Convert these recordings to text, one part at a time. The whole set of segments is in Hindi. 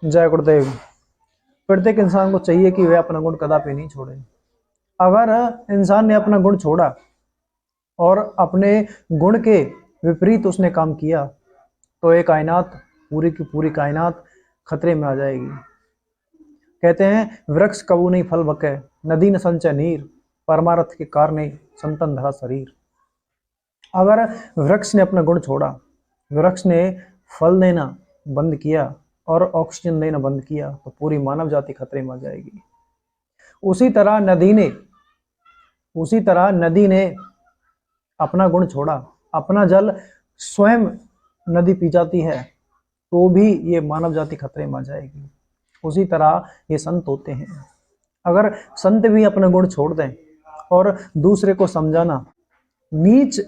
जय गुरुदेव। प्रत्येक इंसान को चाहिए कि वह अपना गुण कदापि नहीं छोड़े। अगर इंसान ने अपना गुण छोड़ा और अपने गुण के विपरीत उसने काम किया तो ये कायनात, पूरी की पूरी कायनात खतरे में आ जाएगी। कहते हैं वृक्ष कबू नहीं फल बके, नदी न संचय नीर, परमारथ के कारणे संतन धरा शरीर। अगर वृक्ष ने अपना गुण छोड़ा, वृक्ष ने फल देना बंद किया और ऑक्सीजन देना बंद किया तो पूरी मानव जाति खतरे में आ जाएगी। उसी तरह नदी ने अपना गुण छोड़ा, अपना जल स्वयं नदी पी जाती है तो भी ये मानव जाति खतरे में आ जाएगी। उसी तरह ये संत होते हैं। अगर संत भी अपना गुण छोड़ दें और दूसरे को समझाना, नीच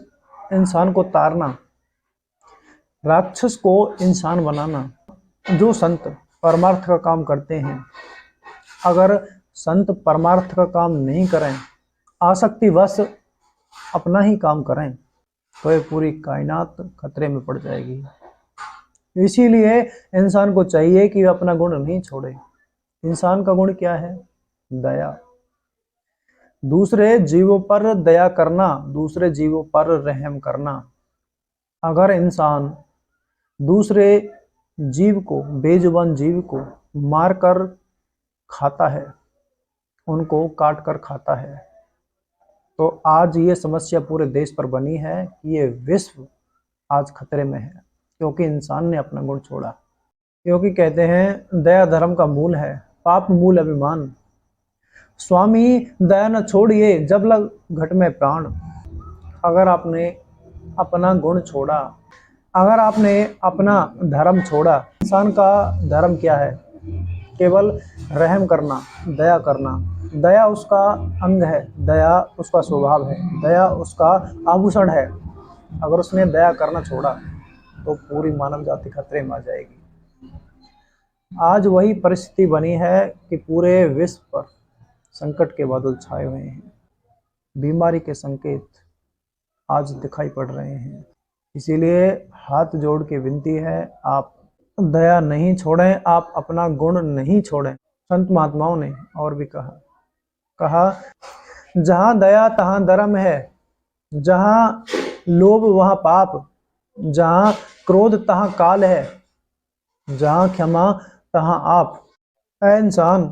इंसान को तारना, राक्षस को इंसान बनाना, जो संत परमार्थ का काम करते हैं, अगर संत परमार्थ का काम नहीं करें, आसक्तिवश अपना ही काम करें तो ये पूरी कायनात खतरे में पड़ जाएगी। इसीलिए इंसान को चाहिए कि वह अपना गुण नहीं छोड़े। इंसान का गुण क्या है? दया। दूसरे जीवों पर दया करना, दूसरे जीवों पर रहम करना। अगर इंसान दूसरे जीव को, बेजुबान जीव को मारकर खाता है, उनको काट कर खाता है, तो आज ये समस्या पूरे देश पर बनी है कि ये विश्व आज खतरे में है क्योंकि इंसान ने अपना गुण छोड़ा। क्योंकि कहते हैं दया धर्म का मूल है, पाप मूल अभिमान। स्वामी दया न छोड़िए जब लग घट में प्राण। अगर आपने अपना गुण छोड़ा, अगर आपने अपना धर्म छोड़ा, इंसान का धर्म क्या है? केवल रहम करना, दया करना। दया उसका अंग है, दया उसका स्वभाव है, दया उसका आभूषण है। अगर उसने दया करना छोड़ा तो पूरी मानव जाति खतरे में आ जाएगी। आज वही परिस्थिति बनी है कि पूरे विश्व पर संकट के बादल छाए हुए हैं। बीमारी के संकेत आज दिखाई पड़ रहे हैं। इसीलिए हाथ जोड़ के विनती है, आप दया नहीं छोड़ें, आप अपना गुण नहीं छोड़ें। संत महात्माओं ने और भी कहा जहां दया तहां धर्म है, जहां लोभ वहां पाप, जहां क्रोध तहां काल है, जहां क्षमा तहां आप। ऐ इंसान,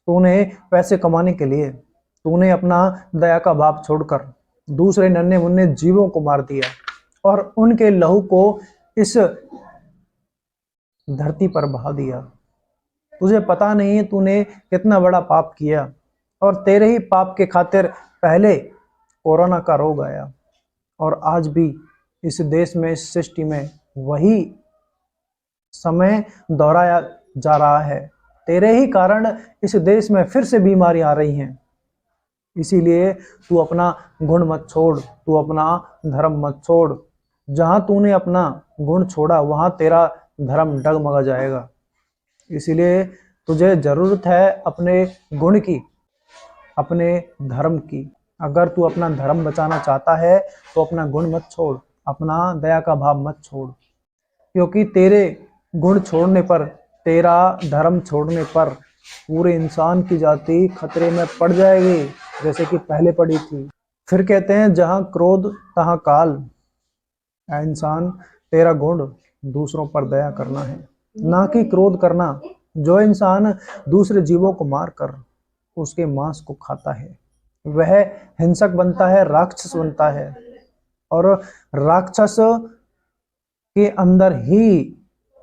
तूने पैसे कमाने के लिए तूने अपना दया का भाव छोड़कर दूसरे नन्हे मुन्ने जीवों को मार दिया और उनके लहू को इस धरती पर बहा दिया। तुझे पता नहीं तूने कितना बड़ा पाप किया और तेरे ही पाप के खातिर पहले कोरोना का रोग आया और आज भी इस देश में, इस सृष्टि में वही समय दोहराया जा रहा है। तेरे ही कारण इस देश में फिर से बीमारी आ रही हैं। इसीलिए तू अपना गुण मत छोड़, तू अपना धर्म मत छोड़। जहां तूने अपना गुण छोड़ा वहां तेरा धर्म डगमगा जाएगा। इसीलिए तुझे जरूरत है अपने गुण की, अपने धर्म की। अगर तू अपना धर्म बचाना चाहता है तो अपना गुण मत छोड़, अपना दया का भाव मत छोड़। क्योंकि तेरे गुण छोड़ने पर, तेरा धर्म छोड़ने पर पूरे इंसान की जाति खतरे में पड़ जाएगी, जैसे कि पहले पड़ी थी। फिर कहते हैं जहां क्रोध तहां काल। ऐ इंसान, तेरा गुण दूसरों पर दया करना है, ना कि क्रोध करना। जो इंसान दूसरे जीवों को मारकर उसके मांस को खाता है वह हिंसक बनता है, राक्षस बनता है। और राक्षस के अंदर ही,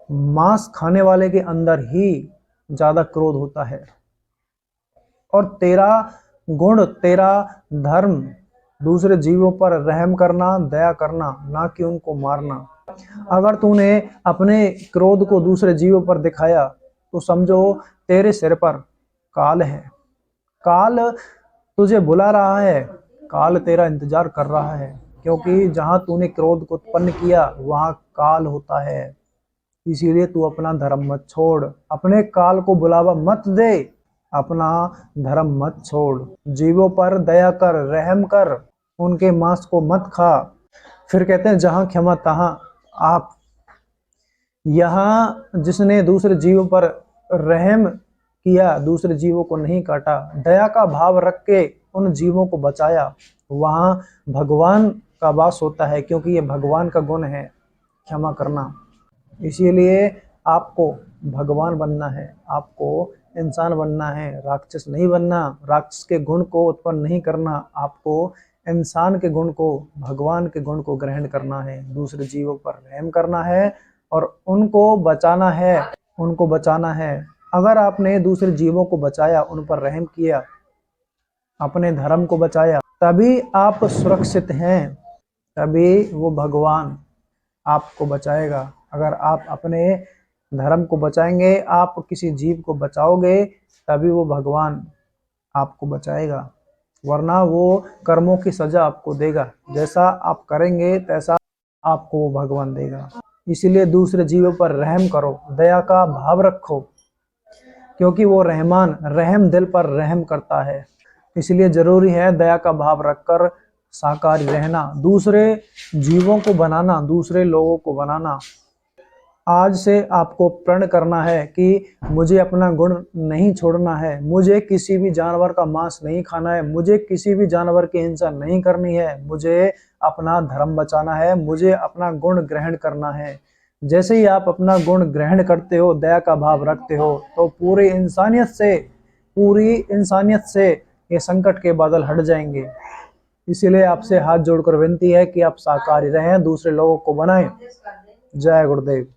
मांस खाने वाले के अंदर ही ज्यादा क्रोध होता है। और तेरा गुण, तेरा धर्म दूसरे जीवों पर रहम करना, दया करना, ना कि उनको मारना। अगर तूने अपने क्रोध को दूसरे जीवों पर दिखाया तो समझो तेरे सिर पर काल है। काल तुझे बुला रहा है, काल तेरा इंतजार कर रहा है, क्योंकि जहां तूने क्रोध को उत्पन्न किया वहां काल होता है। इसीलिए तू अपना धर्म मत छोड़, अपने काल को बुलावा मत दे, अपना धर्म मत छोड़। जीवों पर दया कर, रहम कर, उनके मांस को मत खा। फिर कहते हैं जहां क्षमा तहां आप। यहाँ जिसने दूसरे जीवों पर रहम किया, दूसरे जीवों को नहीं काटा, दया का भाव रख के उन जीवों को बचाया, वहाँ भगवान का वास होता है, क्योंकि ये भगवान का गुण है क्षमा करना। इसीलिए आपको भगवान बनना है, आपको इंसान बनना है, राक्षस नहीं बनना। राक्षस के गुण को उत्पन्न नहीं करना, आपको इंसान के गुण को, भगवान के गुण को ग्रहण करना है, दूसरे जीवों पर रहम करना है और उनको बचाना है, उनको बचाना है। अगर आपने दूसरे जीवों को बचाया, उन पर रहम किया, अपने धर्म को बचाया, तभी आप सुरक्षित हैं, तभी वो भगवान आपको बचाएगा। अगर आप अपने धर्म को बचाएंगे, आप किसी जीव को बचाओगे, तभी वो भगवान आपको बचाएगा, वरना वो कर्मों की सजा आपको देगा। जैसा आप करेंगे तैसा आपको वो भगवान देगा। इसीलिए दूसरे जीवों पर रहम करो, दया का भाव रखो, क्योंकि वो रहमान रहम दिल पर रहम करता है। इसलिए जरूरी है दया का भाव रखकर शाकाहारी रहना, दूसरे जीवों को बनाना, दूसरे लोगों को बनाना। आज से आपको प्रण करना है कि मुझे अपना गुण नहीं छोड़ना है, मुझे किसी भी जानवर का मांस नहीं खाना है, मुझे किसी भी जानवर की हिंसा नहीं करनी है, मुझे अपना धर्म बचाना है, मुझे अपना गुण ग्रहण करना है। जैसे ही आप अपना गुण ग्रहण करते हो, दया का भाव रखते हो, तो पूरी इंसानियत से ये संकट के बादल हट जाएंगे। इसीलिए आपसे हाथ जोड़कर विनती है कि आप शाकाहारी रहें, दूसरे लोगों को बनाएं। जय गुरुदेव।